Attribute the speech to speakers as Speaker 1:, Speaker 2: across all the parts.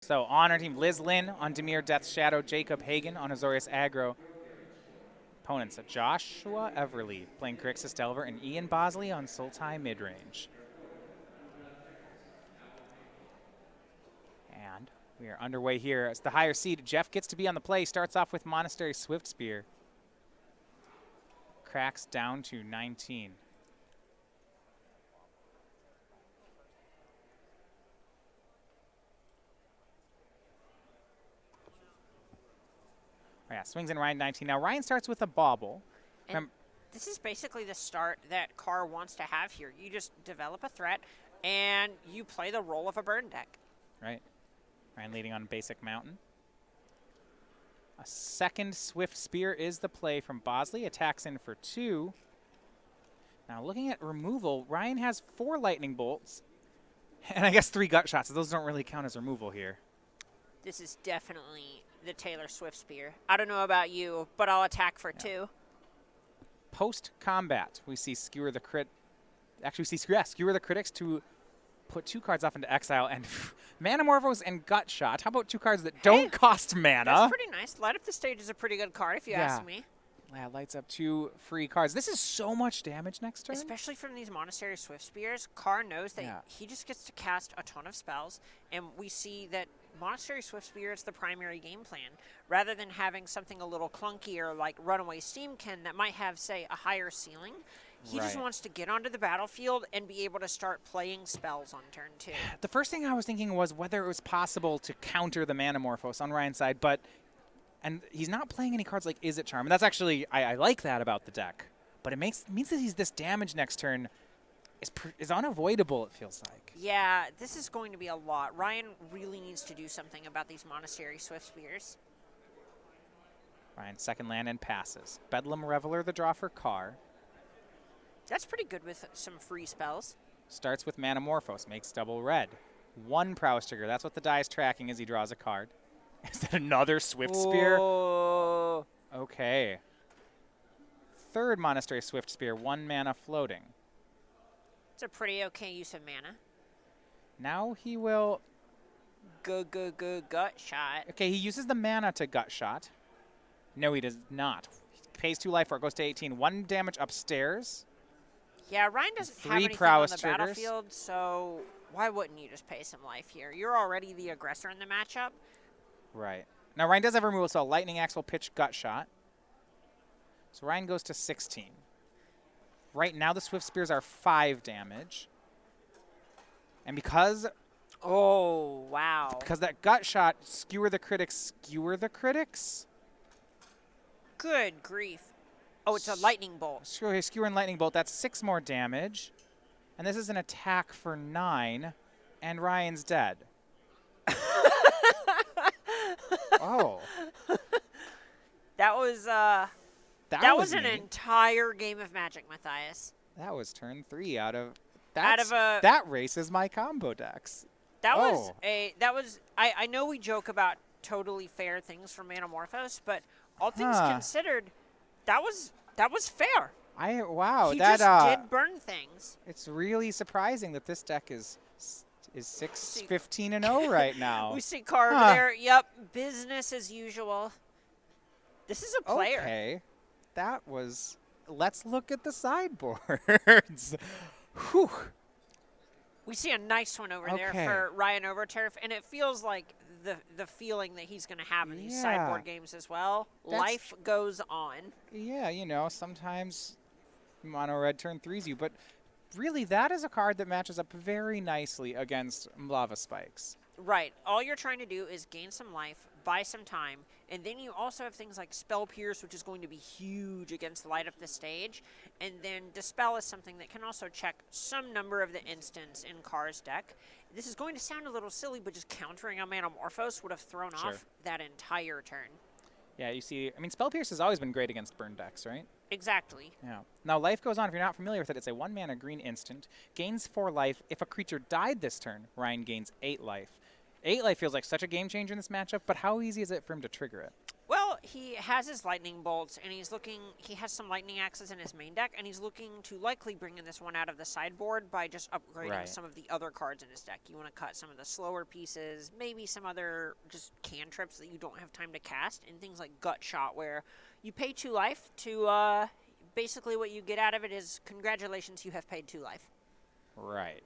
Speaker 1: So on our team, Liz Lynn on Demir Death's Shadow, Jacob Hagen on Azorius Aggro. Opponents, Joshua Everly playing Grixis Delver, and Ian Bosley on Sultai midrange. And we are underway here. As the higher seed, Jeff gets to be on the play. Starts off with Monastery Swift Spear. Cracks down to 19. Oh yeah, swings in Ryan 19. Now Ryan starts with a bauble.
Speaker 2: And this is basically the start that Carr wants to have here. You just develop a threat, and you play the role of a burn deck.
Speaker 1: Right. Ryan leading on basic mountain. A second Swift Spear is the play from Bosley. Attacks in for 2. Now looking at removal, Ryan has 4 lightning bolts, and I guess 3 gut shots. So those don't really count as removal here.
Speaker 2: This is definitely the Taylor Swift Spear. I don't know about you, but I'll attack for 2.
Speaker 1: Post-combat, we see Skewer the Crit. Actually, we see Skewer the Critics to put 2 cards off into exile, and Manamorphose and Gut Shot. How about 2 cards that don't cost mana?
Speaker 2: That's pretty nice. Light Up the Stage is a pretty good card, if you ask me.
Speaker 1: Yeah, lights up 2 free cards. This is so much damage next turn.
Speaker 2: Especially from these Monastery Swift Spears, Carr knows that he just gets to cast a ton of spells, and we see that Monastery Swift Spear is the primary game plan, rather than having something a little clunkier like Runaway Steamkin that might have, say, a higher ceiling. He just wants to get onto the battlefield and be able to start playing spells on turn 2.
Speaker 1: The first thing I was thinking was whether it was possible to counter the Manamorphose on Ryan's side, and he's not playing any cards like Is It Charm. And that's actually, I like that about the deck. But it means that he's this damage next turn is unavoidable, it feels like.
Speaker 2: Yeah, this is going to be a lot. Ryan really needs to do something about these Monastery Swift Spears.
Speaker 1: Ryan's second land and passes. Bedlam Reveler, the draw for Carr.
Speaker 2: That's pretty good with some free spells.
Speaker 1: Starts with Manamorphose, makes double red. 1 prowess trigger. That's what the die is tracking as he draws a card. Is that another Swift Spear?
Speaker 2: Oh.
Speaker 1: Okay. Third Monastery Swift Spear, 1 mana floating.
Speaker 2: It's a pretty okay use of mana.
Speaker 1: Now he will...
Speaker 2: Gut Shot.
Speaker 1: Okay, he uses the mana to Gut Shot. No, he does not. He pays 2 life for it, goes to 18. 1 damage upstairs.
Speaker 2: Yeah, Ryan doesn't have
Speaker 1: 3
Speaker 2: anything
Speaker 1: prowess
Speaker 2: on the
Speaker 1: triggers.
Speaker 2: battlefield, so why wouldn't you just pay some life here? You're already the aggressor in the matchup.
Speaker 1: Right. Now, Ryan does have removal, so Lightning Axe will pitch Gut Shot. So Ryan goes to 16. Right now, the Swift Spears are 5 damage. And because...
Speaker 2: Oh, wow.
Speaker 1: Because that Gut Shot, skewer the critics.
Speaker 2: Good grief. Oh, it's a lightning bolt.
Speaker 1: Skewer and lightning bolt, that's 6 more damage. And this is an attack for 9. And Ryan's dead. Oh.
Speaker 2: That was an entire game of Magic, Matthias.
Speaker 1: That was turn 3 out of
Speaker 2: a
Speaker 1: that races my combo decks.
Speaker 2: I know we joke about totally fair things from Manamorphose, but all things considered, that was fair.
Speaker 1: Wow,
Speaker 2: he just did burn things.
Speaker 1: It's really surprising that this deck is 6-15-0 right now.
Speaker 2: We see Carr over there. Yep, business as usual. This is a player.
Speaker 1: Okay, that was. Let's look at the sideboards. Whew.
Speaker 2: We see a nice one over there for Ryan Overturf, and it feels like the feeling that he's going to have in these sideboard games as well. Life goes on.
Speaker 1: Yeah, you know, sometimes mono red turn 3s you, but really that is a card that matches up very nicely against Lava Spikes.
Speaker 2: Right. All you're trying to do is gain some life, buy some time, and then you also have things like Spell Pierce, which is going to be huge against Light Up the Stage, and then Dispel is something that can also check some number of the instants in Carr's deck. This is going to sound a little silly, but just countering a Manamorphose would have thrown off that entire turn.
Speaker 1: Yeah, you see, I mean, Spell Pierce has always been great against burn decks, right?
Speaker 2: Exactly.
Speaker 1: Yeah. Now, Life Goes On, if you're not familiar with it, it's a 1 mana green instant, gains 4 life. If a creature died this turn, Ryan gains 8 life. 8 life feels like such a game changer in this matchup, but how easy is it for him to trigger it?
Speaker 2: Well, he has his lightning bolts, and he has some lightning axes in his main deck, and he's looking to likely bring in this one out of the sideboard by just upgrading some of the other cards in his deck. You want to cut some of the slower pieces, maybe some other just cantrips that you don't have time to cast, and things like Gut Shot, where you pay 2 life to, basically what you get out of it is, congratulations, you have paid 2 life.
Speaker 1: Right.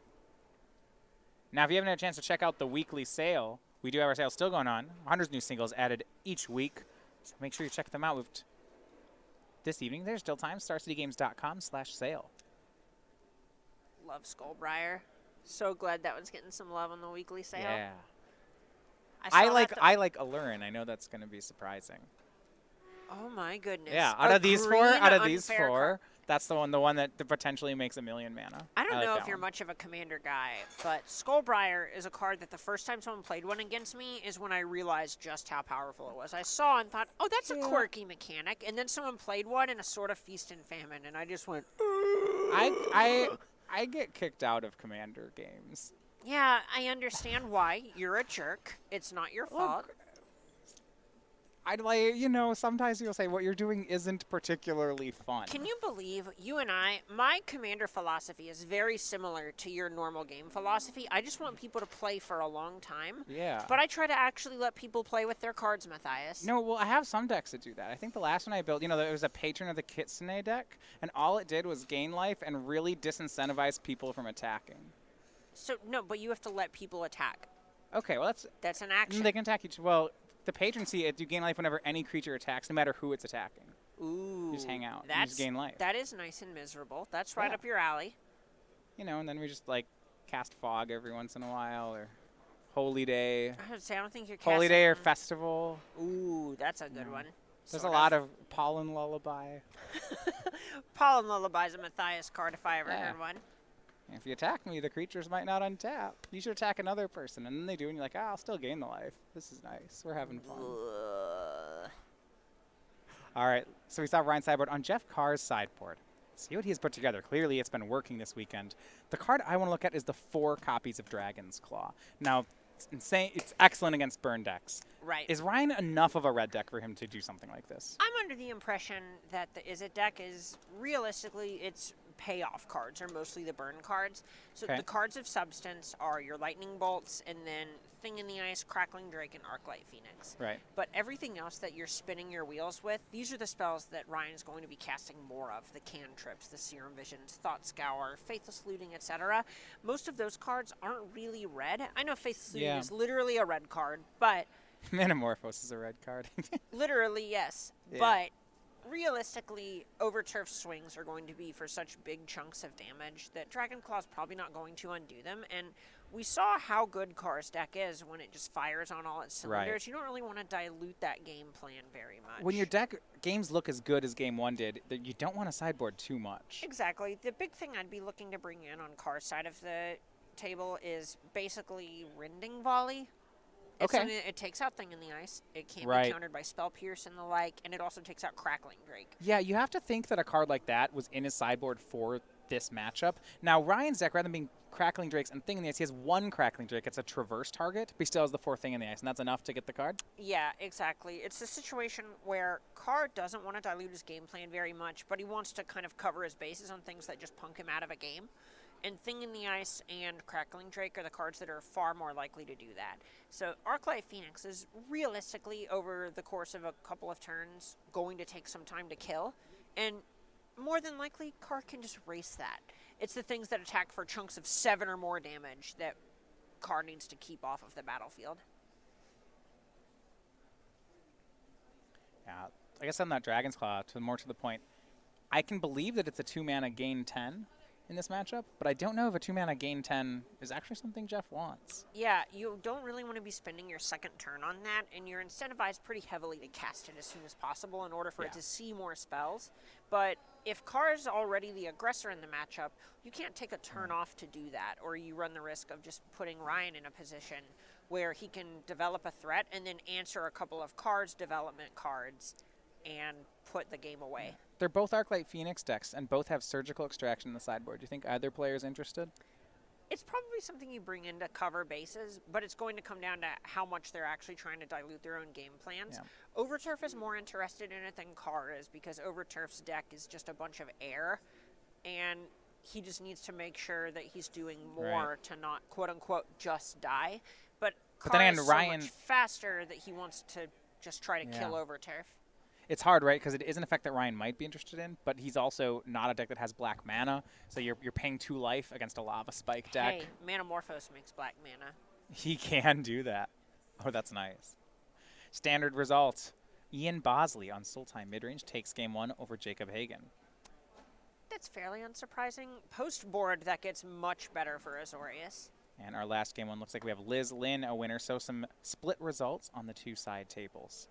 Speaker 1: Now, if you haven't had a chance to check out the weekly sale, we do have our sale still going on. Hundreds of new singles added each week. So make sure you check them out. This evening, there's still time. StarCityGames.com/sale.
Speaker 2: Love Skullbriar. So glad that one's getting some love on the weekly sale.
Speaker 1: Yeah.
Speaker 2: I
Speaker 1: like Allurin. I know that's going to be surprising.
Speaker 2: Oh my goodness.
Speaker 1: Yeah, out of these four, that's the one that potentially makes 1 million mana.
Speaker 2: I don't know if you're much of a commander guy, but Skullbriar is a card that the first time someone played one against me is when I realized just how powerful it was. I saw and thought, oh, that's a quirky mechanic, and then someone played one in a sort of feast and famine, and I just went,
Speaker 1: I get kicked out of commander games.
Speaker 2: Yeah, I understand why. You're a jerk. It's not your fault.
Speaker 1: Sometimes you'll say what you're doing isn't particularly fun.
Speaker 2: Can you believe you and my commander philosophy is very similar to your normal game philosophy. I just want people to play for a long time.
Speaker 1: Yeah.
Speaker 2: But I try to actually let people play with their cards, Matthias.
Speaker 1: No, well, I have some decks that do that. I think the last one I built, it was a Patron of the Kitsune deck, and all it did was gain life and really disincentivize people from attacking.
Speaker 2: So, no, but you have to let people attack.
Speaker 1: Okay, well,
Speaker 2: that's an action.
Speaker 1: They can attack each. Well, the Patron you gain life whenever any creature attacks, no matter who it's attacking.
Speaker 2: Ooh.
Speaker 1: You just hang out. You just gain life.
Speaker 2: That is nice and miserable. That's right up your alley.
Speaker 1: And then we just, cast Fog every once in a while, or Holy Day.
Speaker 2: I would say, I don't think you're casting.
Speaker 1: Holy Day or Festival.
Speaker 2: Ooh, that's a good one.
Speaker 1: There's a lot of Pollen Lullaby.
Speaker 2: Pollen Lullaby is a Matthias card if I ever heard one.
Speaker 1: If you attack me, the creatures might not untap. You should attack another person, and then they do, and you're like, I'll still gain the life. This is nice. We're having fun. All right, so we saw Ryan's sideboard. On Jeff Carr's sideboard, see what he's put together. Clearly, it's been working this weekend. The card I want to look at is the 4 copies of Dragon's Claw. Now, it's insane. It's excellent against burn decks.
Speaker 2: Right.
Speaker 1: Is Ryan enough of a red deck for him to do something like this?
Speaker 2: I'm under the impression that the Izzet deck is, realistically, its payoff cards are mostly the burn cards. So the cards of substance are your lightning bolts, and then Thing in the Ice, Crackling Drake, and Arclight Phoenix.
Speaker 1: Right.
Speaker 2: But everything else that you're spinning your wheels with, these are the spells that Ryan's going to be casting more of. The cantrips, the Serum Visions, Thought Scour, Faithless Looting, etc. Most of those cards aren't really red. I know Faithless Looting is literally a red card, but
Speaker 1: Metamorphose is a red card.
Speaker 2: literally, yes. Yeah. But realistically, Overturf swings are going to be for such big chunks of damage that Dragon Claw's probably not going to undo them. And we saw how good Carr's deck is when it just fires on all its cylinders. Right. You don't really want to dilute that game plan very much.
Speaker 1: When your games look as good as Game 1 did, you don't want to sideboard too much.
Speaker 2: Exactly. The big thing I'd be looking to bring in on Carr's side of the table is basically Rending Volley. It takes out Thing in the Ice. It can't be countered by Spell Pierce and the like, and it also takes out Crackling Drake. Yeah, you have to think that a card like that was in his sideboard for this matchup. Now, Ryan's deck, rather than being Crackling Drakes and Thing in the Ice, he has 1 Crackling Drake. It's a traverse target, but he still has the 4 Thing in the Ice, and that's enough to get the card? Yeah, exactly. It's a situation where Carr doesn't want to dilute his game plan very much, but he wants to kind of cover his bases on things that just punk him out of a game. And Thing in the Ice and Crackling Drake are the cards that are far more likely to do that. So Arclight Phoenix is realistically, over the course of a couple of turns, going to take some time to kill. And more than likely, Carr can just race that. It's the things that attack for chunks of 7 or more damage that Carr needs to keep off of the battlefield. Yeah, I guess on that Dragon's Claw, more to the point, I can believe that it's a 2-mana gain 10 in this matchup, but I don't know if a 2-mana gain 10 is actually something Jeff wants. Yeah, you don't really want to be spending your second turn on that, and you're incentivized pretty heavily to cast it as soon as possible in order for it to see more spells. But if Carr is already the aggressor in the matchup, you can't take a turn off to do that, or you run the risk of just putting Ryan in a position where he can develop a threat and then answer a couple of Carr's development cards and put the game away. They're both Arclight Phoenix decks, and both have Surgical Extraction in the sideboard. Do you think either player is interested? It's probably something you bring in to cover bases, but it's going to come down to how much they're actually trying to dilute their own game plans.
Speaker 1: Yeah.
Speaker 2: Overturf is more interested in it than Carr is because Overturf's deck is just a bunch of air, and he just needs to make sure that he's doing more to not, quote-unquote, just die. But Carr
Speaker 1: then
Speaker 2: is
Speaker 1: again,
Speaker 2: so
Speaker 1: Ryan-
Speaker 2: much faster that he wants to just try to kill Overturf.
Speaker 1: It's hard, right? Because it is an effect that Ryan might be interested in, but he's also not a deck that has black mana, so you're paying 2 life against a Lava Spike deck.
Speaker 2: Hey, Manamorphose makes black mana.
Speaker 1: He can do that. Oh, that's nice. Standard result. Ian Bosley on Sultai midrange takes game 1 over Jacob Hagen.
Speaker 2: That's fairly unsurprising. Post-board, that gets much better for Azorius.
Speaker 1: And our last game 1 looks like we have Liz, Lynn, a winner, so some split results on the 2 side tables.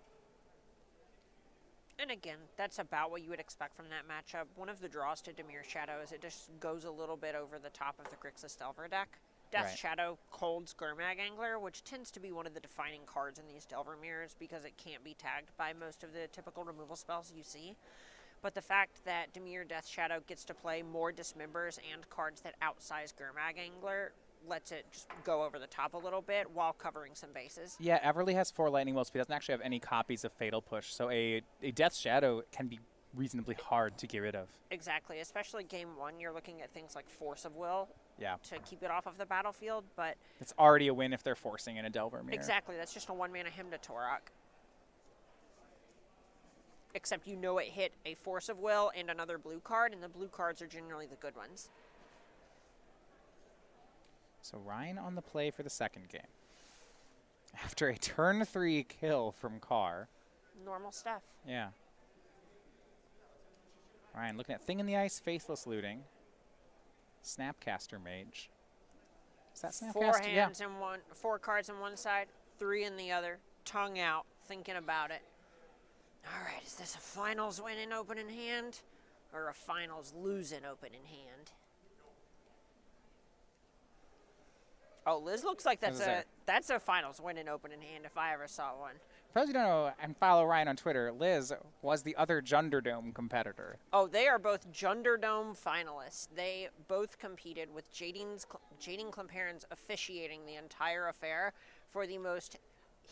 Speaker 2: And again, that's about what you would expect from that matchup. One of the draws to Dimir Shadow is it just goes a little bit over the top of the Grixis Delver deck. Death Shadow holds Gurmag Angler, which tends to be one of the defining cards in these Delver mirrors because it can't be tagged by most of the typical removal spells you see. But the fact that Dimir Death Shadow gets to play more Dismembers and cards that outsize Gurmag Angler lets it just go over the top a little bit while covering some bases.
Speaker 1: Yeah, Everly has 4 Lightning Bolts, but he doesn't actually have any copies of Fatal Push, so a Death Shadow can be reasonably hard to get rid of.
Speaker 2: Exactly, especially game 1, you're looking at things like Force of Will to keep it off of the battlefield, but...
Speaker 1: It's already a win if they're forcing in a Delver mirror.
Speaker 2: Exactly, that's just a 1-mana Hymn to Torok. Except you know it hit a Force of Will and another blue card, and the blue cards are generally the good ones.
Speaker 1: So Ryan on the play for the second game. After a turn 3 kill from Carr.
Speaker 2: Normal stuff.
Speaker 1: Yeah. Ryan looking at Thing in the Ice, Faithless Looting. Snapcaster Mage. Is that Snapcaster?
Speaker 2: 4 hands in one, 4 cards on one side, 3 in the other, tongue out, thinking about it. All right, is this a finals win in open in hand or a finals lose in open in hand? Oh, Liz looks like that's a finals win in open in hand if I ever saw one.
Speaker 1: For those who don't know and follow Ryan on Twitter, Liz was the other Junderdome competitor.
Speaker 2: Oh, they are both Junderdome finalists. They both competed with Jadine Klemperen's officiating the entire affair for the most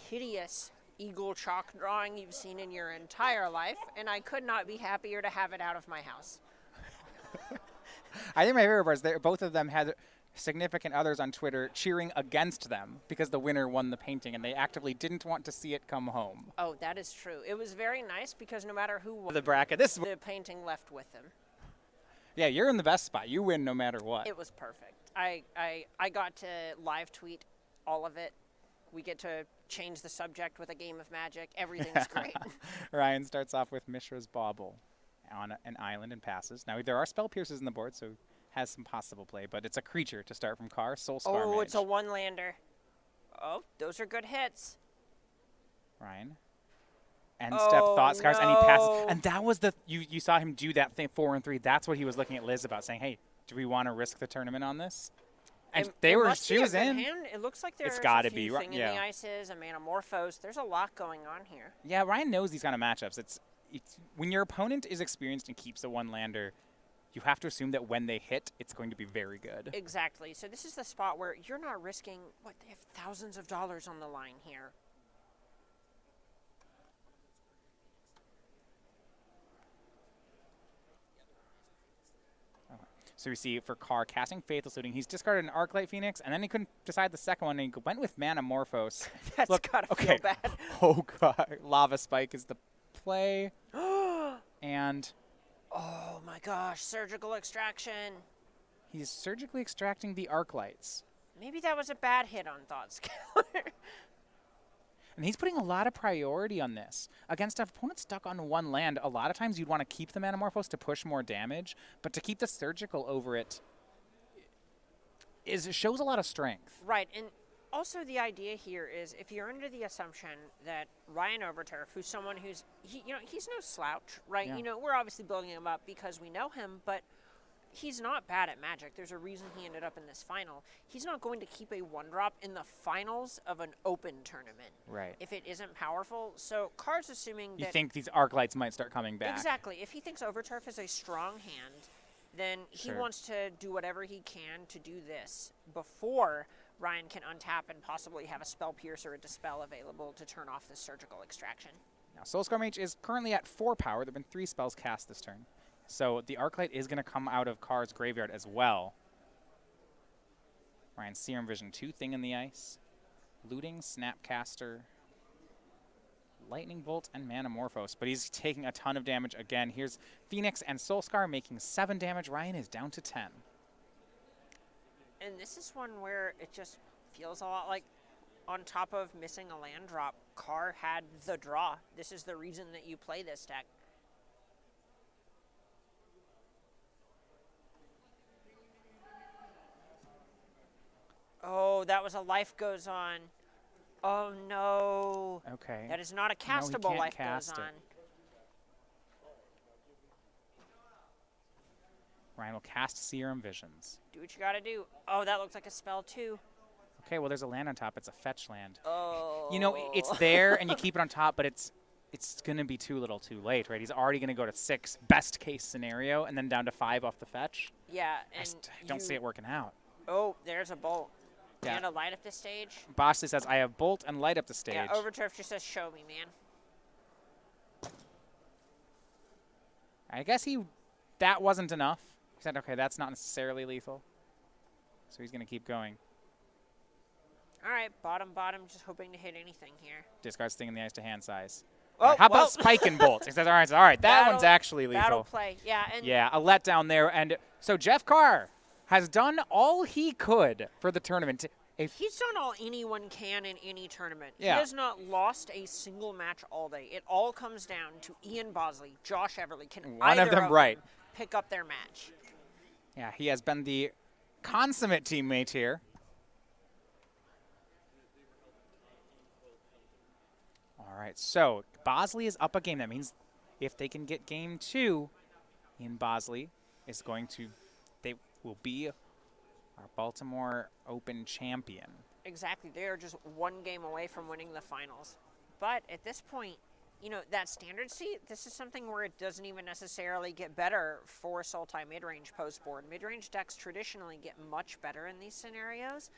Speaker 2: hideous eagle chalk drawing you've seen in your entire life, and I could not be happier to have it out of my house.
Speaker 1: I think my favorite part is that both of them had significant others on Twitter cheering against them because the winner won the painting, and they actively didn't want to see it come home.
Speaker 2: Oh, that is true. It was very nice because no matter who won
Speaker 1: The bracket.
Speaker 2: the painting left with him.
Speaker 1: Yeah, you're in the best spot. You win no matter what.
Speaker 2: It was perfect. I got to live tweet all of it. We get to change the subject with a game of Magic. Everything's great.
Speaker 1: Ryan starts off with Mishra's Bauble on an island and passes. Now, there are Spell Pierces in the board, so has some possible play, but it's a creature to start from Carr, Soulscar Mage.
Speaker 2: Oh, it's a 1-lander. Oh, those are good hits.
Speaker 1: Ryan. End step Thought Scars, and he passes. And that was you saw him do that thing 4 and 3. That's what he was looking at Liz about, saying, hey, do we want to risk the tournament on this? And she was in.
Speaker 2: Hand. It looks like there's
Speaker 1: gotta
Speaker 2: a few Thing in the Ices, a Manamorphose. There's a lot going on here.
Speaker 1: Yeah, Ryan knows these kind of matchups. It's when your opponent is experienced and keeps a 1-lander, you have to assume that when they hit, it's going to be very good.
Speaker 2: Exactly. So this is the spot where you're not risking, they have thousands of dollars on the line here.
Speaker 1: So we see for Carr casting Faithless Looting, he's discarded an Arclight Phoenix, and then he couldn't decide the second one, and he went with Manamorphose.
Speaker 2: That's gotta feel bad.
Speaker 1: Oh, God. Lava Spike is the play. And...
Speaker 2: oh, my gosh. Surgical Extraction.
Speaker 1: He's surgically extracting the Arclights.
Speaker 2: Maybe that was a bad hit on Thought Scaler.
Speaker 1: And he's putting a lot of priority on this. Against an opponent stuck on 1 land, a lot of times you'd want to keep the Manamorphose to push more damage, but to keep the surgical over it shows a lot of strength.
Speaker 2: Right, and also the idea here is if you're under the assumption that Ryan Overturf, who's someone he's no slouch, right?
Speaker 1: Yeah.
Speaker 2: You know, we're obviously building him up because we know him, but he's not bad at Magic. There's a reason he ended up in this final. He's not going to keep a 1-drop in the finals of an open tournament.
Speaker 1: Right.
Speaker 2: If it isn't powerful. So Carr's assuming that...
Speaker 1: You think these Arclights might start coming back.
Speaker 2: Exactly. If he thinks Overturf is a strong hand, then he
Speaker 1: Sure.
Speaker 2: wants to do whatever he can to do this before Ryan can untap and possibly have a Spell Pierce or a Dispel available to turn off this Surgical Extraction.
Speaker 1: Now, Soulscar Mage is currently at 4 power. There have been 3 spells cast this turn. So the Arclight is going to come out of Carr's graveyard as well. Ryan, Serum Vision, 2 Thing in the Ice. Looting, Snapcaster, Lightning Bolt, and Manamorphose. But he's taking a ton of damage again. Here's Phoenix and Soulscar making 7 damage. Ryan is down to 10.
Speaker 2: And this is one where it just feels a lot like, on top of missing a land drop, Carr had the draw. This is the reason that you play this deck. Oh, that was a Life Goes On. Oh, no.
Speaker 1: Okay.
Speaker 2: That is not a
Speaker 1: No, he
Speaker 2: castable
Speaker 1: can't
Speaker 2: Life
Speaker 1: cast
Speaker 2: Goes
Speaker 1: it.
Speaker 2: On.
Speaker 1: Ryan will cast Serum Visions.
Speaker 2: Do what you gotta do. Oh, that looks like a spell, too.
Speaker 1: Okay, well, there's a land on top. It's a fetch land.
Speaker 2: Oh.
Speaker 1: You know, it's there, and you keep it on top, but it's going to be too little too late, right? He's already going to go to 6, best case scenario, and then down to 5 off the fetch.
Speaker 2: Yeah,
Speaker 1: I
Speaker 2: and
Speaker 1: just don't see it working out.
Speaker 2: Oh, there's a bolt.
Speaker 1: Yeah.
Speaker 2: And a light up this stage.
Speaker 1: Bosley says, I have Bolt and Light up the stage.
Speaker 2: Yeah, Overturf just says, show me, man.
Speaker 1: I guess that wasn't enough. He said, okay, that's not necessarily lethal. So he's going to keep going.
Speaker 2: All right, bottom, just hoping to hit anything here.
Speaker 1: Discards Thing in the Ice to hand size.
Speaker 2: Oh,
Speaker 1: How
Speaker 2: well.
Speaker 1: about Spike and Bolt? He says, all right, that one's actually lethal.
Speaker 2: Battle play, yeah. And
Speaker 1: Yeah, a letdown there. And so Jeff Carr has done all he could for the tournament.
Speaker 2: he's done all anyone can in any tournament.
Speaker 1: Yeah.
Speaker 2: He has not lost a single match all day. It all comes down to Ian Bosley, Josh Everly. Can
Speaker 1: One
Speaker 2: either
Speaker 1: of them right.
Speaker 2: pick up their match?
Speaker 1: Yeah, he has been the consummate teammate here. All right, so Bosley is up a game. That means if they can get game 2, Ian Bosley is going to, they will be our Baltimore Open champion.
Speaker 2: Exactly. They are just one game away from winning the finals. But at this point, you know, that standard seat, this is something where it doesn't even necessarily get better for Sultai mid-range post-board. Mid-range decks traditionally get much better in these scenarios.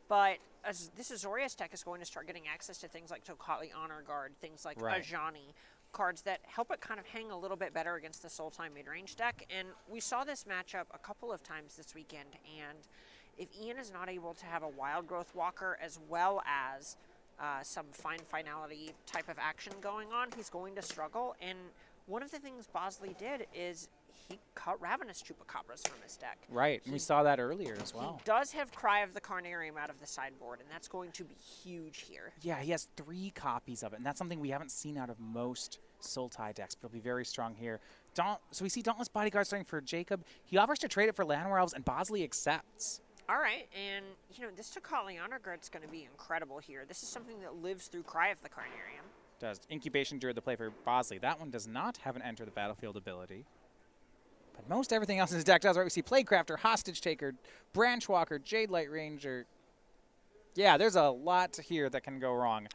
Speaker 2: But as this Azorius deck is going to start getting access to things like Tocatli Honor Guard, things like Ajani, cards that help it kind of hang a little bit better against the Sultai mid-range deck. And we saw this matchup a couple of times this weekend. And if Ian is not able to have a Wild Growth Walker as well as some fine finality type of action going on, he's going to struggle. And one of the things Bosley did is he cut Ravenous Chupacabras from his deck.
Speaker 1: Right, and we saw that earlier as well.
Speaker 2: He does have Cry of the Carnarium out of the sideboard, and that's going to be huge here.
Speaker 1: Yeah, he has 3 copies of it, and that's something we haven't seen out of most Sultai decks, but it'll be very strong here. So we see Dauntless Bodyguard starting for Jacob. He offers to trade it for Llanowar Elves, and Bosley accepts.
Speaker 2: All right, and you know, this Tocatli Honor Guard's going to be incredible here. This is something that lives through Cry of the Carnarium.
Speaker 1: Does Incubation Druid the play for Bosley. That one does not have an Enter the Battlefield ability. But most everything else in his deck does, right? We see Plaguecrafter, Hostage Taker, Branchwalker, Jade Light Ranger. Yeah, there's a lot here that can go wrong.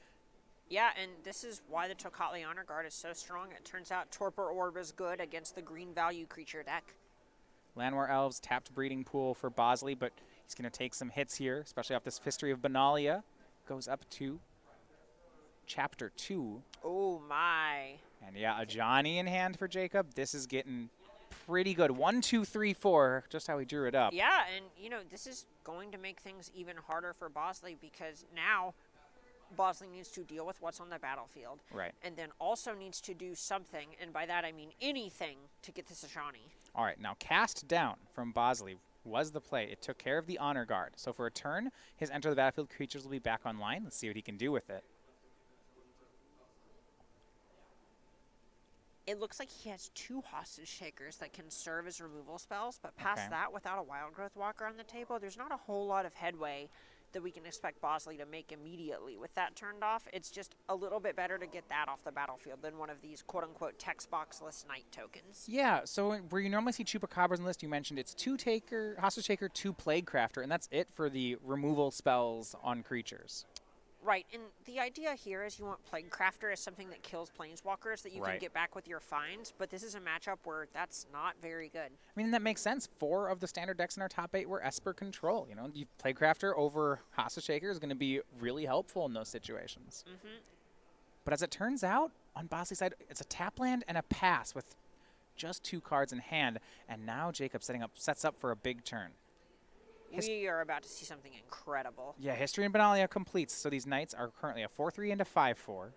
Speaker 2: Yeah, and this is why the Tocatli Honor Guard is so strong. It turns out Torpor Orb is good against the green value creature deck.
Speaker 1: Llanowar Elves, tapped breeding pool for Bosley, but he's going to take some hits here, especially off this History of Benalia. Goes up to Chapter 2.
Speaker 2: Oh, my.
Speaker 1: And yeah, a Johnny in hand for Jacob. This is getting pretty good. 1, 2, 3, 4, just how he drew it up.
Speaker 2: Yeah, and you know, this is going to make things even harder for Bosley because now Bosley needs to deal with what's on the battlefield.
Speaker 1: Right.
Speaker 2: And then also needs to do something, and by that I mean anything, to get this Ajani.
Speaker 1: All right, now Cast Down from Bosley was the play. It took care of the Honor Guard. So for a turn, his Enter the Battlefield creatures will be back online. Let's see what he can do with it.
Speaker 2: It looks like he has 2 Hostage Takers that can serve as removal spells, but past that, without a Wild Growth Walker on the table, there's not a whole lot of headway that we can expect Bosley to make immediately. With that turned off, it's just a little bit better to get that off the battlefield than one of these quote-unquote text box-less Knight tokens.
Speaker 1: Yeah, so where you normally see Chupacabras in the list, you mentioned it's 2 Taker, Hostage Taker, 2 Plaguecrafter, and that's it for the removal spells on creatures.
Speaker 2: Right, and the idea here is you want Plague Crafter as something that kills Planeswalkers that you can get back with your finds, but this is a matchup where that's not very good.
Speaker 1: I mean, that makes sense. 4 of the standard decks in our top 8 were Esper Control. You know, Plague Crafter over Hostage Shaker is going to be really helpful in those situations. But as it turns out, on Bosley's side, it's a tap land and a pass with just 2 cards in hand, and now Jacob sets up for a big turn.
Speaker 2: We are about to see something incredible.
Speaker 1: Yeah, History and Benalia completes, so these Knights are currently a 4-3 and a 5-4.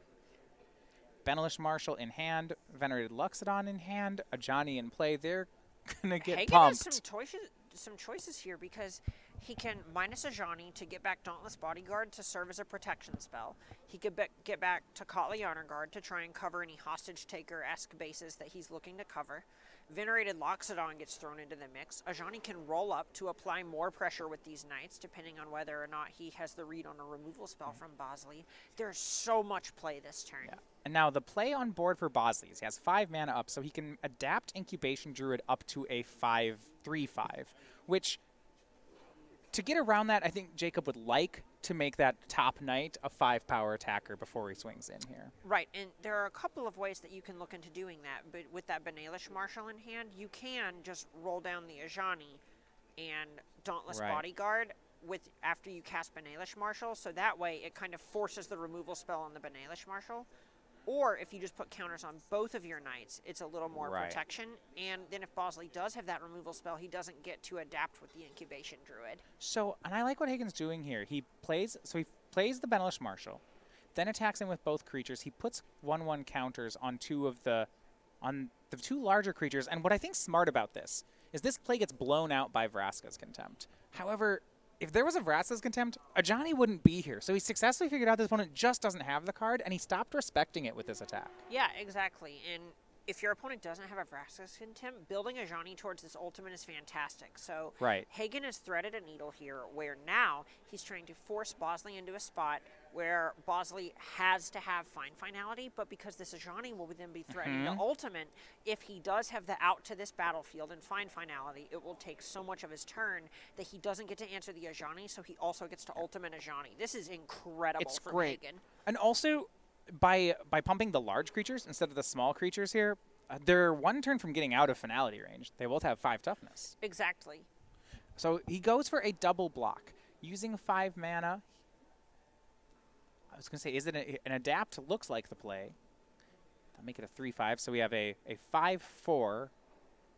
Speaker 1: Benelish Marshal in hand, Venerated Luxodon in hand, Ajani in play. They're going to get
Speaker 2: Hagen
Speaker 1: pumped.
Speaker 2: has some choices here because he can minus Ajani to get back Dauntless Bodyguard to serve as a protection spell. He could get back to Kotli Honor Guard to try and cover any Hostage Taker-esque bases that he's looking to cover. Venerated Loxodon gets thrown into the mix. Ajani can roll up to apply more pressure with these Knights, depending on whether or not he has the read on a removal spell from Bosley. There's so much play this turn.
Speaker 1: Yeah. And now the play on board for Bosley is he has 5 mana up, so he can adapt Incubation Druid up to a 5/3/5, which, to get around that, I think Jacob would like to make that top Knight a 5-power attacker before he swings in here.
Speaker 2: Right, and there are a couple of ways that you can look into doing that, but with that Benelish Marshal in hand, you can just roll down the Ajani and Dauntless Bodyguard after you cast Benelish Marshal, so that way it kind of forces the removal spell on the Benelish Marshal. Or if you just put counters on both of your Knights, it's a little more protection. And then if Bosley does have that removal spell, he doesn't get to adapt with the Incubation Druid.
Speaker 1: So, and I like what Hagen's doing here. He plays the Benelish Marshal, then attacks him with both creatures. He puts 1/1 counters on the 2 larger creatures. And what I think's smart about this is this play gets blown out by Vraska's Contempt. However, if there was a Vraska's Contempt, Ajani wouldn't be here. So he successfully figured out this opponent just doesn't have the card, and he stopped respecting it with this attack.
Speaker 2: Yeah, exactly. And if your opponent doesn't have a Vraska's Contempt, building Ajani towards this ultimate is fantastic. So Hagen has threaded a needle here where now he's trying to force Bosley into a spot where Bosley has to have Find Finality, but because this Ajani will then be threatening the ultimate, if he does have the out to this battlefield and Find Finality, it will take so much of his turn that he doesn't get to answer the Ajani, so he also gets to ultimate Ajani. This is incredible for Hagen.
Speaker 1: And also, by pumping the large creatures instead of the small creatures here, they're 1 turn from getting out of Finality range. They both have 5 toughness.
Speaker 2: Exactly.
Speaker 1: So he goes for a double block. Using 5 mana, I was going to say, is it an adapt? Looks like the play. I'll make it a 3/5, so we have a 5/4.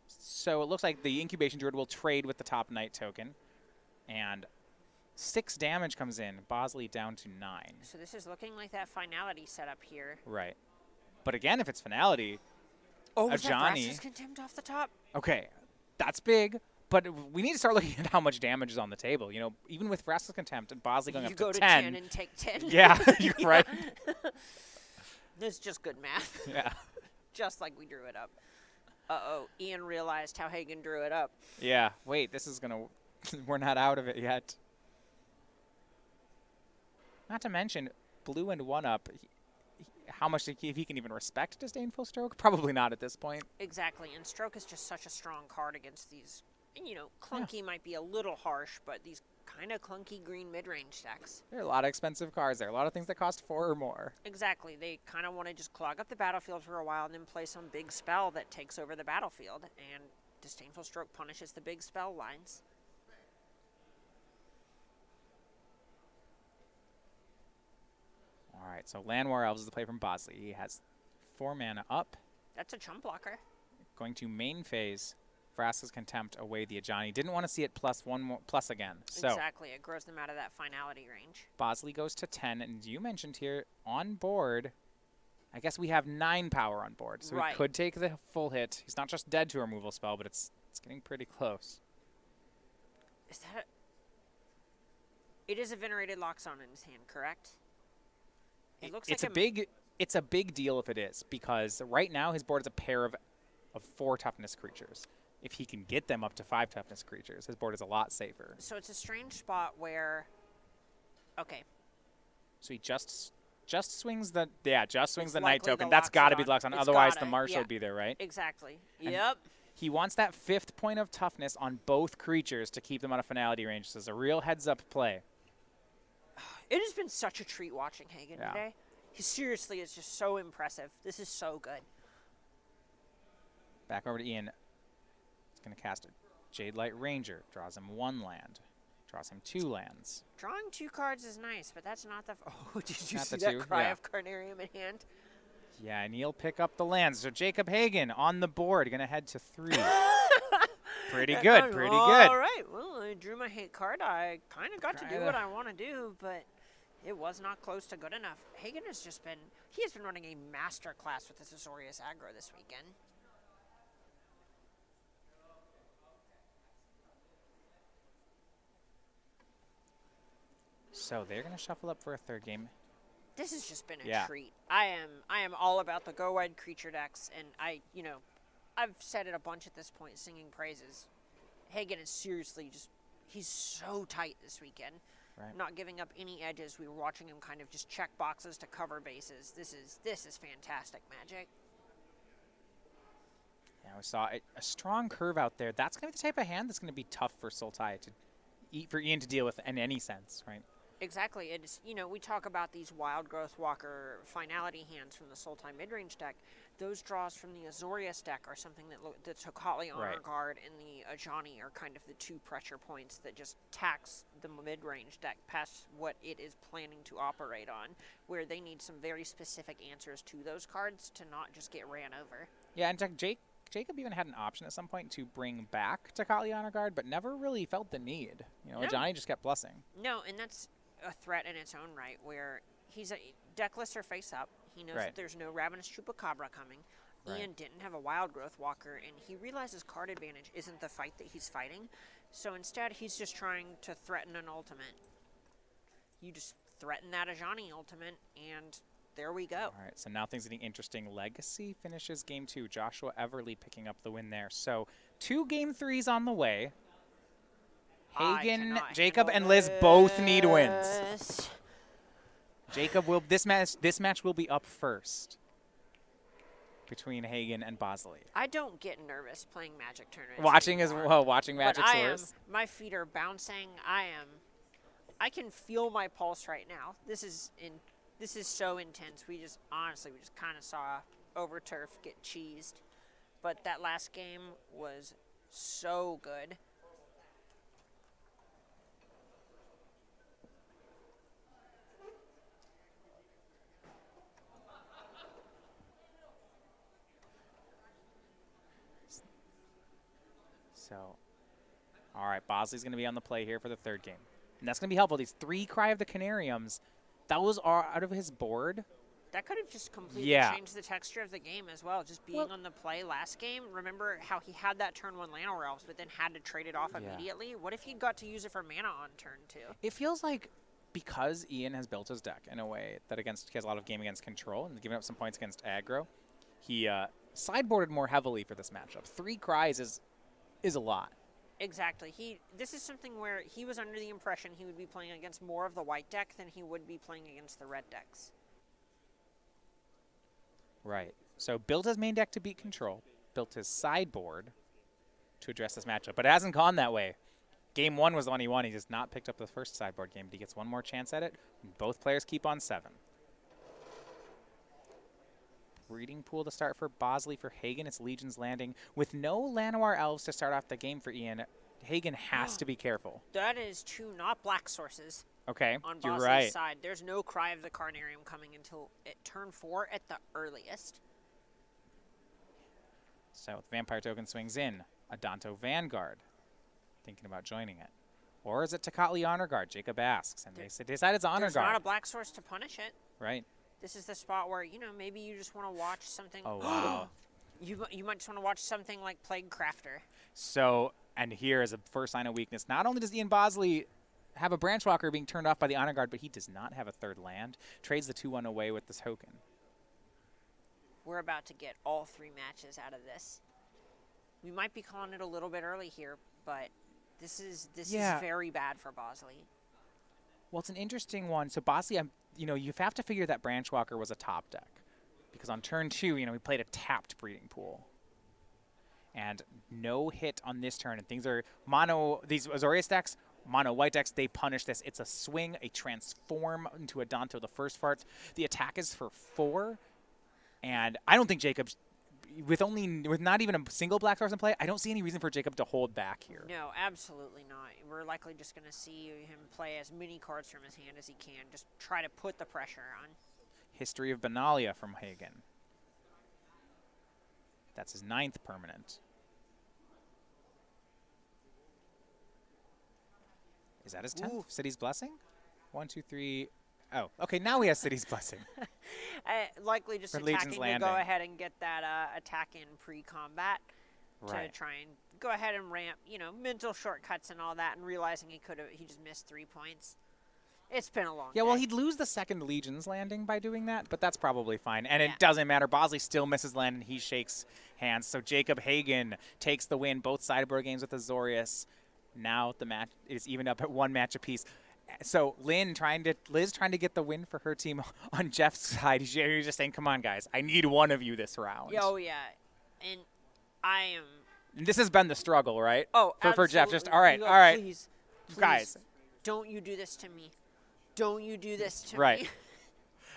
Speaker 1: So it looks like the Incubation Druid will trade with the top Knight token. And 6 damage comes in. Bosley down to 9.
Speaker 2: So this is looking like that Finality setup here.
Speaker 1: Right. But again, if it's Finality,
Speaker 2: Ajani. Vraska's Contempt off the top.
Speaker 1: Okay, that's big. But we need to start looking at how much damage is on the table. You know, even with Vraska's Contempt and Bosley going up to 10.
Speaker 2: You go to 10 and take 10.
Speaker 1: Yeah, you're right.
Speaker 2: It's just good math.
Speaker 1: Yeah.
Speaker 2: Just like we drew it up. Uh-oh, Ian realized how Hagen drew it up.
Speaker 1: Yeah, wait, this is going to... We're not out of it yet. Not to mention, blue and 1-up, how much, if he can even respect Disdainful Stroke? Probably not at this point.
Speaker 2: Exactly, and Stroke is just such a strong card against these... You know, clunky might be a little harsh, but these kind of clunky green mid-range decks.
Speaker 1: There are a lot of expensive cards there. A lot of things that cost 4 or more.
Speaker 2: Exactly. They kind of want to just clog up the battlefield for a while and then play some big spell that takes over the battlefield. And Disdainful Stroke punishes the big spell lines.
Speaker 1: All right, so Llanowar Elves is the play from Bosley. He has 4 mana up.
Speaker 2: That's a chump blocker.
Speaker 1: Going to main phase. Vraska's Contempt away the Ajani. Didn't want to see it plus again. So
Speaker 2: exactly. It grows them out of that finality range.
Speaker 1: Bosley goes to 10. And you mentioned here, on board, I guess we have 9 power on board. So he could take the full hit. He's not just dead to a removal spell, but it's getting pretty close.
Speaker 2: Is that It is a Venerated Loxodon in his hand, correct? It looks
Speaker 1: it's
Speaker 2: like
Speaker 1: it's a big deal if it is, because right now his board is a pair of 4 toughness creatures. If he can get them up to 5 toughness creatures, his board is a lot safer.
Speaker 2: So it's a strange spot where, okay.
Speaker 1: So he just swings the
Speaker 2: It's
Speaker 1: Knight token. That's got to be Loxodon. Otherwise, the Marshal would be there, right?
Speaker 2: Exactly.
Speaker 1: And
Speaker 2: yep.
Speaker 1: He wants that 5th point of toughness on both creatures to keep them out of finality range. So it's a real heads-up play.
Speaker 2: It has been such a treat watching Hagen
Speaker 1: Yeah.
Speaker 2: today. He seriously is just so impressive. This is so good.
Speaker 1: Back over to Ian. He's going to cast a Jade Light Ranger. Draws him 1 land. Draws him 2 lands.
Speaker 2: Drawing 2 cards is nice, but that's not the... Oh, did you
Speaker 1: Not
Speaker 2: see
Speaker 1: the
Speaker 2: that
Speaker 1: 2?
Speaker 2: Cry
Speaker 1: Yeah.
Speaker 2: of Carnarium in hand?
Speaker 1: Yeah, and he'll pick up the lands. So Jacob Hagen on the board. Going to head to 3. Pretty good, pretty good.
Speaker 2: All right, well, I drew my hate card. I kind of got to do what I want to do, but it was not close to good enough. Hagen has just been... He has been running a master class with this Azorius aggro this weekend.
Speaker 1: So they're going to shuffle up for a 3rd game.
Speaker 2: This has just been a treat. I am all about the go wide creature decks, and I've said it a bunch at this point, singing praises. Hagen is seriously just, he's so tight this weekend.
Speaker 1: Right.
Speaker 2: Not giving up any edges. We were watching him kind of just check boxes to cover bases. This is fantastic magic.
Speaker 1: Yeah, we saw a strong curve out there. That's going to be the type of hand that's going to be tough for Sultai for Ian to deal with in any sense, right?
Speaker 2: Exactly. It's, we talk about these Wild Growth Walker finality hands from the Sultai midrange deck. Those draws from the Azorius deck are something that the Tocatli Honor Guard and the Ajani are kind of the 2 pressure points that just tax the midrange deck past what it is planning to operate on, where they need some very specific answers to those cards to not just get ran over.
Speaker 1: Yeah, and Jacob even had an option at some point to bring back Tocatli Honor Guard, but never really felt the need.
Speaker 2: No.
Speaker 1: Ajani just kept blessing.
Speaker 2: No, and that's a threat in its own right, where he's a deckless or face up. He knows that there's no Ravenous Chupacabra coming. Ian didn't have a Wild Growth Walker, and he realizes card advantage isn't the fight that he's fighting. So instead, he's just trying to threaten an ultimate. You just threaten that Ajani ultimate, and there we go.
Speaker 1: All right, so now things getting interesting. Legacy finishes game 2. Joshua Everly picking up the win there. So 2 game 3s on the way. Hagen, Jacob, and Liz both need wins. Jacob will this match will be up first between Hagen and Bosley.
Speaker 2: I don't get nervous playing Magic tournaments.
Speaker 1: Watching Magic Source.
Speaker 2: My feet are bouncing. I can feel my pulse right now. This is so intense. We just kind of saw Overturf get cheesed, but that last game was so good.
Speaker 1: So, all right, Bosley's going to be on the play here for the 3rd game. And that's going to be helpful. These 3 Cry of the Canariums, that was out of his board.
Speaker 2: That could have just completely changed the texture of the game as well. Just being on the play last game. Remember how he had that turn 1 Llanowar Elves, but then had to trade it off immediately? What if he got to use it for mana on turn 2?
Speaker 1: It feels like because Ian has built his deck in a way that he has a lot of game against control and giving up some points against aggro, he sideboarded more heavily for this matchup. 3 Cries is a lot.
Speaker 2: Exactly. This is something where he was under the impression he would be playing against more of the white deck than he would be playing against the red decks.
Speaker 1: Right. So built his main deck to beat control, built his sideboard to address this matchup, but it hasn't gone that way. Game 1 was the one he won. He just not picked up the first sideboard game, but he gets one more chance at it. Both players keep on 7. Breeding pool to start for Bosley. For Hagen, it's Legion's Landing. With no Llanowar Elves to start off the game for Ian, Hagen has to be careful.
Speaker 2: That is 2 not black sources.
Speaker 1: Okay,
Speaker 2: on
Speaker 1: you're
Speaker 2: Bosley's
Speaker 1: right.
Speaker 2: side. There's no Cry of the Carnarium coming until turn 4 at the earliest.
Speaker 1: So the Vampire token swings in. Adanto Vanguard, thinking about joining it. Or is it Tocatli Honor Guard? Jacob asks, and they decide it's Honor Guard.
Speaker 2: There's not a black source to punish it.
Speaker 1: Right.
Speaker 2: This is the spot where, maybe you just want to watch something.
Speaker 1: Oh, wow.
Speaker 2: You might just want to watch something like Plague Crafter.
Speaker 1: So, and here is a first sign of weakness. Not only does Ian Bosley have a Branch Walker being turned off by the Honor Guard, but he does not have a 3rd land. Trades the 2-1 away with this token.
Speaker 2: We're about to get all 3 matches out of this. We might be calling it a little bit early here, but this is very bad for Bosley.
Speaker 1: Well, it's an interesting one. So Bosley, you have to figure that Branch Walker was a top deck. Because on turn 2, we played a tapped Breeding Pool. And no hit on this turn. And things are these Azorius decks mono white decks, they punish this. It's a swing, a transform into a Danto the first part. The attack is for 4, and I don't think Jacob's with not even a single black source in play. I don't see any reason for Jacob to hold back here.
Speaker 2: No, absolutely not. We're likely just going to see him play as many cards from his hand as he can. Just try to put the pressure on.
Speaker 1: History of Benalia from Hagen. That's his 9th permanent. Is that his 10th?
Speaker 2: Ooh.
Speaker 1: City's Blessing? 1, 2, 3. Oh, okay, now he has City's Blessing.
Speaker 2: Likely just
Speaker 1: For Legion's
Speaker 2: attacking to
Speaker 1: Landing.
Speaker 2: go ahead and get that attack in pre-combat
Speaker 1: Right.
Speaker 2: to try and go ahead and ramp, mental shortcuts and all that, and realizing he just missed 3 points. It's been a long
Speaker 1: Yeah,
Speaker 2: day.
Speaker 1: well, he'd lose the second Legion's Landing by doing that, but that's probably fine. And
Speaker 2: Yeah.
Speaker 1: it doesn't matter. Bosley still misses land, and he shakes hands. So Jacob Hagen takes the win, both sideboard games with Azorius. Now the match is even up at 1 match apiece. So Liz trying to get the win for her team on Jeff's side. He's just saying, come on, guys. I need one of you this round.
Speaker 2: Oh, yeah. And I am...
Speaker 1: And this has been the struggle, right?
Speaker 2: Oh,
Speaker 1: for Jeff. Just, all right,
Speaker 2: Go,
Speaker 1: all right.
Speaker 2: Please,
Speaker 1: Guys.
Speaker 2: don't you do this to me. Don't you do this to
Speaker 1: Right.
Speaker 2: me.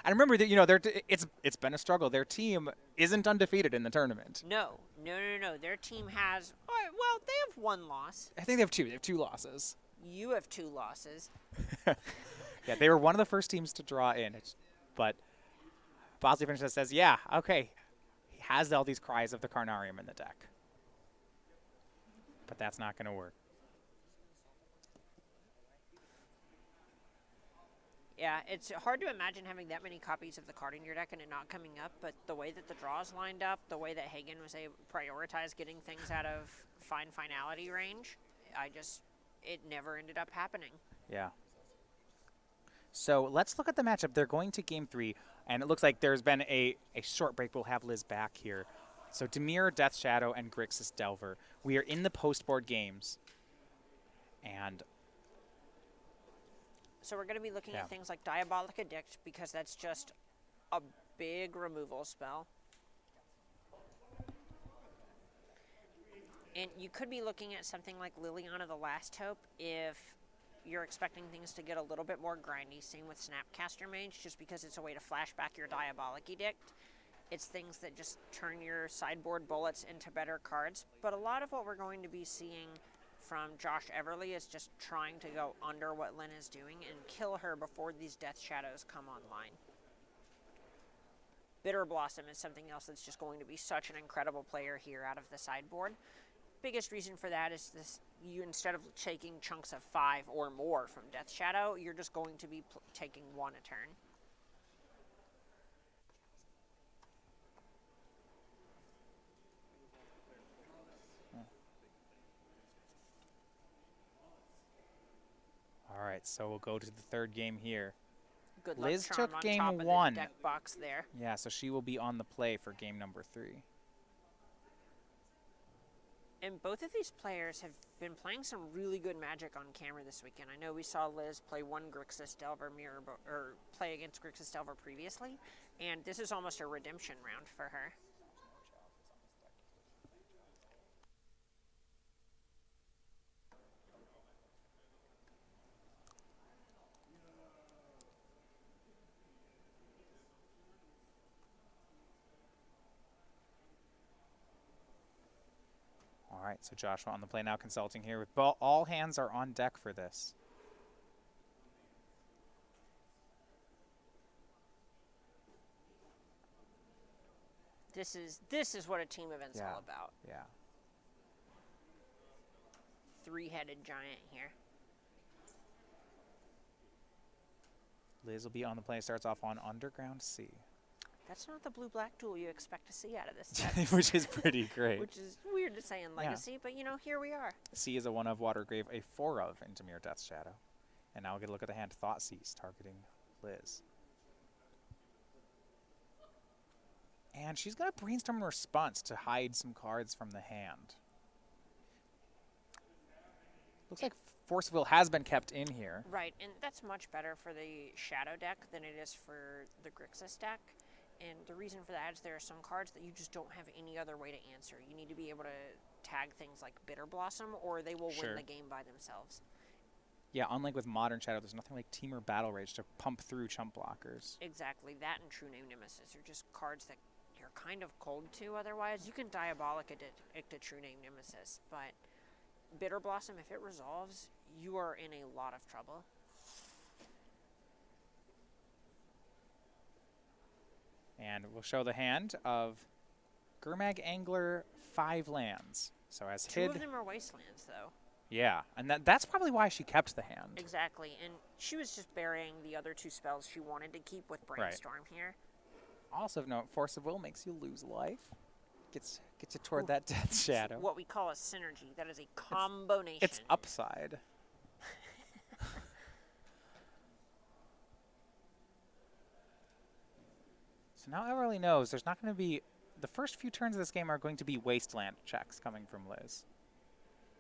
Speaker 1: And remember that it's been a struggle. Their team isn't undefeated in the tournament.
Speaker 2: No. Their team has... Well, they have 1 loss.
Speaker 1: I think they have 2. They have 2 losses.
Speaker 2: You have 2 losses.
Speaker 1: Yeah, they were one of the first teams to draw in. But Bosley finishes says, yeah, okay. He has all these cries of the Carnarium in the deck. But that's not going to work.
Speaker 2: Yeah, it's hard to imagine having that many copies of the card in your deck and it not coming up, but the way that the draws lined up, the way that Hagen was able to prioritize getting things out of finality range, it never ended up happening.
Speaker 1: Yeah. So let's look at the matchup. They're going to game 3, and it looks like there's been a short break. We'll have Liz back here. So Dimir, Death Shadow, and Grixis Delver. We are in the post-board games. And
Speaker 2: so we're going to be looking at things like Diabolic Addict, because that's just a big removal spell. And you could be looking at something like Liliana the Last Hope if you're expecting things to get a little bit more grindy. Same with Snapcaster Mage, just because it's a way to flash back your Diabolic Edict. It's things that just turn your sideboard bullets into better cards. But a lot of what we're going to be seeing from Josh Everly is just trying to go under what Lynn is doing and kill her before these Death Shadows come online. Bitter Blossom is something else that's just going to be such an incredible player here out of the sideboard. Biggest reason for that is this: you, instead of taking chunks of 5 or more from Death Shadow, you're just going to be taking 1 a turn.
Speaker 1: all right, so we'll go to the 3rd game here.
Speaker 2: Good luck,
Speaker 1: Liz
Speaker 2: Charm,
Speaker 1: took
Speaker 2: on
Speaker 1: game
Speaker 2: top of
Speaker 1: 1.
Speaker 2: the deck box there.
Speaker 1: Yeah, so she will be on the play for game number 3.
Speaker 2: And both of these players have been playing some really good Magic on camera this weekend. I know we saw Liz play one Grixis Delver mirror, or play against Grixis Delver previously, and this is almost a redemption round for her.
Speaker 1: All right, so Joshua on the play now, consulting here. With all hands are on deck for this.
Speaker 2: This is what a team event's all about.
Speaker 1: Yeah.
Speaker 2: 3-headed giant here.
Speaker 1: Liz will be on the play. Starts off on Underground Sea.
Speaker 2: That's not the blue-black duel you expect to see out of this deck.
Speaker 1: Which is pretty great.
Speaker 2: Which is weird to say in Legacy, but here we are.
Speaker 1: Sea is a 1 of, Watergrave a 4 of into Dimir, Death Shadow. And now we'll get a look at the hand. Thoughtseize targeting Liz. And she's going to brainstorm a response to hide some cards from the hand. Looks like Force of Will has been kept in here.
Speaker 2: Right, and that's much better for the Shadow deck than it is for the Grixis deck. And the reason for that is there are some cards that you just don't have any other way to answer. You need to be able to tag things like Bitter Blossom, or they will win the game by themselves.
Speaker 1: Yeah, unlike with Modern Shadow, there's nothing like Team or Battle Rage to pump through chump blockers.
Speaker 2: Exactly. That and True Name Nemesis are just cards that you're kind of cold to otherwise. You can Diabolic it to True Name Nemesis, but Bitter Blossom, if it resolves, you are in a lot of trouble.
Speaker 1: And we'll show the hand of Gurmag Angler 5 lands. So as
Speaker 2: Two
Speaker 1: hid.
Speaker 2: of them are Wastelands, though.
Speaker 1: Yeah, and that's probably why she kept the hand.
Speaker 2: Exactly, and she was just burying the other 2 spells she wanted to keep with Brainstorm here.
Speaker 1: Also of note, Force of Will makes you lose life. Gets you toward that Death Shadow.
Speaker 2: It's what we call a synergy. That is a combination.
Speaker 1: It's upside. So now Everly knows there's not going to be... The first few turns of this game are going to be Wasteland checks coming from Liz.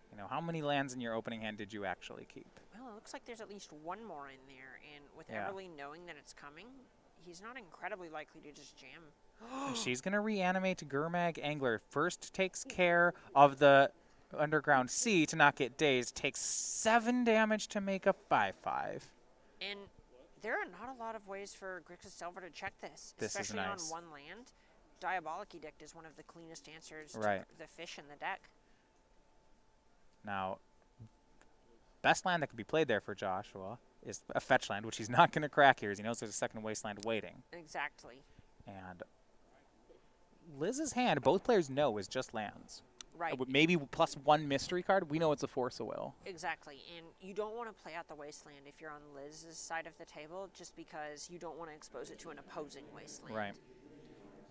Speaker 1: You know, how many lands in your opening hand did you actually keep?
Speaker 2: Well, it looks like there's at least one more in there, and with Everly knowing that it's coming, he's not incredibly likely to just jam.
Speaker 1: And she's going to reanimate Gurmag Angler. First takes care of the Underground Sea to not get dazed. Takes 7 damage to make a 5/5.
Speaker 2: And there are not a lot of ways for Grixis Silver to check this,
Speaker 1: This is
Speaker 2: especially
Speaker 1: nice.
Speaker 2: on one land. Diabolic Edict is one of the cleanest answers to the fish in the deck.
Speaker 1: Now, best land that could be played there for Joshua is a fetch land, which he's not going to crack here, as he knows there's a second wasteland waiting.
Speaker 2: Exactly.
Speaker 1: And Liz's hand, both players know, is just lands.
Speaker 2: Right.
Speaker 1: Maybe plus 1 mystery card. We know it's a Force of Will.
Speaker 2: Exactly. And you don't want to play out the wasteland if you're on Liz's side of the table, just because you don't want to expose it to an opposing wasteland.
Speaker 1: Right.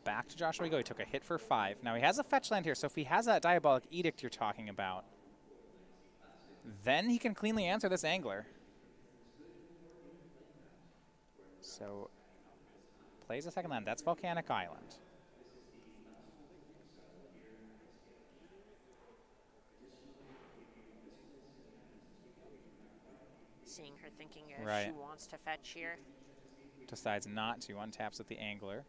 Speaker 1: Back to Joshua we go. He took a hit for 5. Now he has a fetch land here, so if he has that Diabolic Edict you're talking about, then he can cleanly answer this Angler. So, plays a second land. That's Volcanic Island.
Speaker 2: Seeing her thinking if she wants to fetch here.
Speaker 1: Decides not to, untaps with the Angler.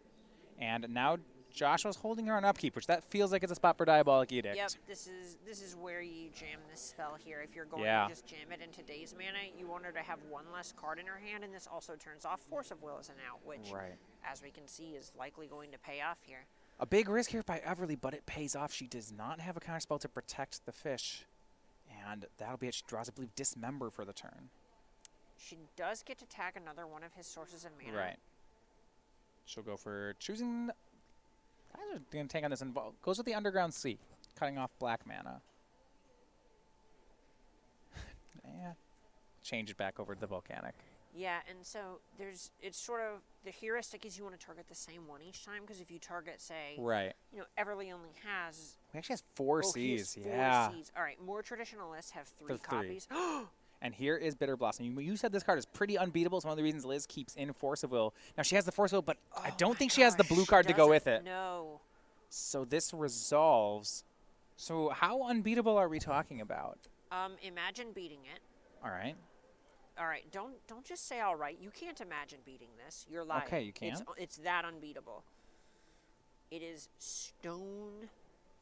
Speaker 1: And now Joshua's holding her on upkeep, which that feels like it's a spot for Diabolic Edict.
Speaker 2: Yep, this is where you jam this spell here. If you're going to just jam it into Daze Mana, you want her to have 1 less card in her hand, and this also turns off Force of Will as an out, which, as we can see, is likely going to pay off here.
Speaker 1: A big risk here by Everly, but it pays off. She does not have a counterspell to protect the fish. And that'll be it. She draws, I believe, Dismember for the turn.
Speaker 2: She does get to tag another one of his sources of mana.
Speaker 1: Right. She'll go for choosing... I'm going to take on this. Goes with the Underground Sea, cutting off black mana. Change it back over to the Volcanic.
Speaker 2: Yeah, and so it's sort of, the heuristic is you want to target the same one each time, because if you target, say, you know, Everly only has...
Speaker 1: He actually has 4 Cs,
Speaker 2: Four Cs. All right, more traditional lists have 3 copies.
Speaker 1: And here is Bitter Blossom. You said this card is pretty unbeatable. It's one of the reasons Liz keeps in Force of Will. Now, she has the Force of Will, but I don't think she has the blue card to go with it.
Speaker 2: No.
Speaker 1: So this resolves. So how unbeatable are we talking about?
Speaker 2: Imagine beating it.
Speaker 1: All right.
Speaker 2: All right, don't just say all right. You can't imagine beating this. You're lying.
Speaker 1: Okay, you can.
Speaker 2: It's that unbeatable. It is stone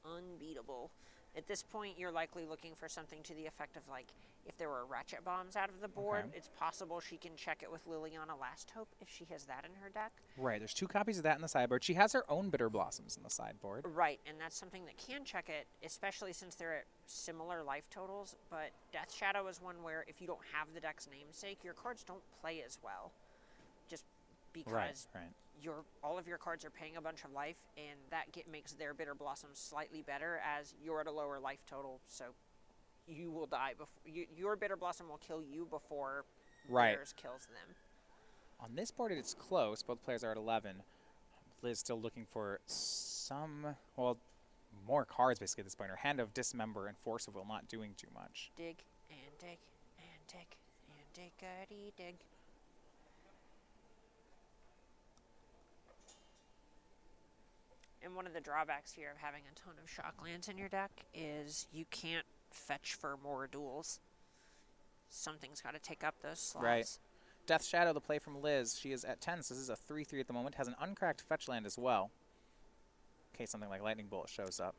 Speaker 2: unbeatable. At this point, you're likely looking for something to the effect of, like, if there were Ratchet Bombs out of the board, it's possible she can check it with Liliana Last Hope if she has that in her deck. Right,
Speaker 1: there's 2 copies of that in the sideboard. She has her own Bitter Blossoms in the sideboard.
Speaker 2: Right, and that's something that can check it, especially since they're at similar life totals, but Death Shadow is one where if you don't have the deck's namesake, your cards don't play as well. Just because all of your cards are paying a bunch of life, and that makes their Bitter Blossoms slightly better as you're at a lower life total, so you will die before your Bitter Blossom will kill you before theirs kills them.
Speaker 1: On this board, it's close. Both players are at 11. Liz still looking for more cards basically at this point. Her Hand of Dismember and Force of Will not doing too much.
Speaker 2: Dig and dig and dig and diggity dig. And one of the drawbacks here of having a ton of shock lands in your deck is you can't fetch for more duels. Something's got to take up those slots.
Speaker 1: Right. Death Shadow, the play from Liz. She is at 10, so this is a 3/3 at the moment. Has an uncracked fetch land as well, in case something like Lightning Bolt shows up.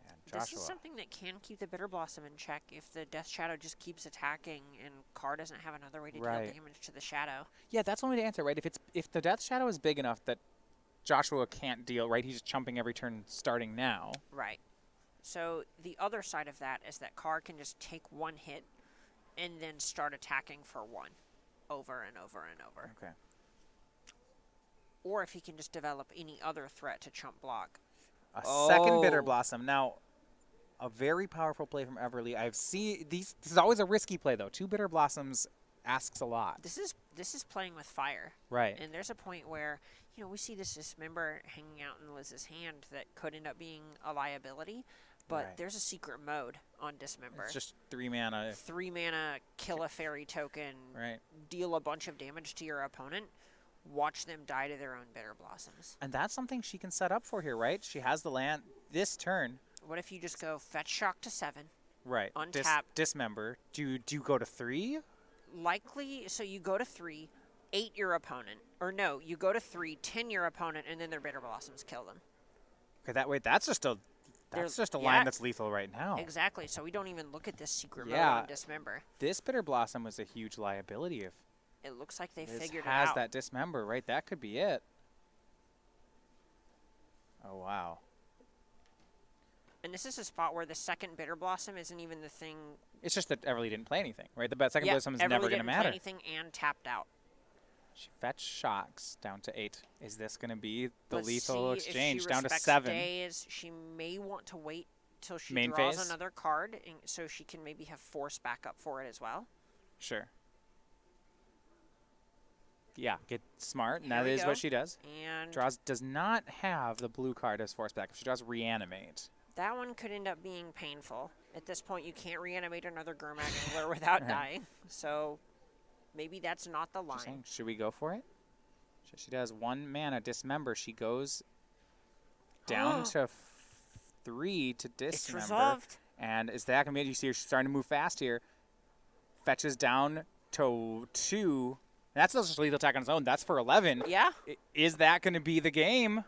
Speaker 1: And
Speaker 2: This
Speaker 1: Joshua.
Speaker 2: is something that can keep the Bitter Blossom in check if the Death Shadow just keeps attacking and Carr doesn't have another way to deal damage to the Shadow.
Speaker 1: Yeah, that's one way to answer, right? If the Death Shadow is big enough that Joshua can't deal, right? He's just chumping every turn starting now.
Speaker 2: Right. So the other side of that is that Carr can just take one hit and then start attacking for one over and over and over.
Speaker 1: Okay.
Speaker 2: Or if he can just develop any other threat to chump block.
Speaker 1: A second Bitter Blossom. Now, a very powerful play from Everly. I've seen these. This is always a risky play, though. 2 Bitter Blossoms asks a lot.
Speaker 2: This is playing with fire.
Speaker 1: Right.
Speaker 2: And there's a point where, you know, we see this Dismember hanging out in Liz's hand that could end up being a liability, but there's a secret mode on Dismember.
Speaker 1: It's just 3 mana.
Speaker 2: 3 mana, kill a fairy token, deal a bunch of damage to your opponent, watch them die to their own Bitter Blossoms.
Speaker 1: And that's something she can set up for here, right? She has the land this turn.
Speaker 2: What if you just go fetch shock to 7?
Speaker 1: Right.
Speaker 2: Untap.
Speaker 1: Dismember. Do you go to 3?
Speaker 2: Likely, so you go to 3, 8 your opponent. Or no, you go to 3, 10 your opponent, and then their Bitter Blossoms kill them.
Speaker 1: Okay, that way, that's just a line that's lethal right now.
Speaker 2: Exactly, so we don't even look at this secret mode
Speaker 1: Yeah.
Speaker 2: on Dismember.
Speaker 1: This Bitter Blossom was a huge liability. If
Speaker 2: It looks like they
Speaker 1: Liz
Speaker 2: figured it
Speaker 1: has
Speaker 2: out.
Speaker 1: that Dismember, right? That could be it. Oh, wow.
Speaker 2: And this is a spot where the second Bitter Blossom isn't even the thing.
Speaker 1: It's just that Everly didn't play anything, right? The second Blossom is
Speaker 2: Everly
Speaker 1: never going to
Speaker 2: didn't
Speaker 1: matter.
Speaker 2: play anything and tapped out.
Speaker 1: She fetched shocks down to 8. Is this going to be the
Speaker 2: Let's
Speaker 1: lethal
Speaker 2: see
Speaker 1: exchange
Speaker 2: if she
Speaker 1: down to
Speaker 2: respects
Speaker 1: 7?
Speaker 2: Days. She may want to wait till she
Speaker 1: Main
Speaker 2: draws
Speaker 1: phase?
Speaker 2: another card, and so she can maybe have force backup for it as well.
Speaker 1: Sure. Yeah, get smart, and
Speaker 2: Here
Speaker 1: that
Speaker 2: we
Speaker 1: is
Speaker 2: go.
Speaker 1: what she does.
Speaker 2: And
Speaker 1: Does not have the blue card as force backup. She draws Reanimate.
Speaker 2: that one could end up being painful. At this point, you can't reanimate another Gurmag Angler without dying. So maybe that's not the
Speaker 1: Just saying,
Speaker 2: line.
Speaker 1: should we go for it? She does 1 mana Dismember. She goes down to 3 to Dismember.
Speaker 2: It's resolved.
Speaker 1: And is that going to be, you see her starting to move fast here. Fetches down to 2. That's not just lethal attack on its own. That's for 11.
Speaker 2: Yeah.
Speaker 1: Is that going to be the game?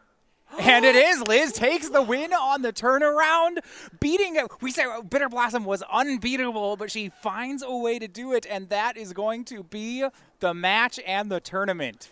Speaker 1: And it is. Liz takes the win on the turnaround, beating it. We say Bitter Blossom was unbeatable, but she finds a way to do it, and that is going to be the match and the tournament.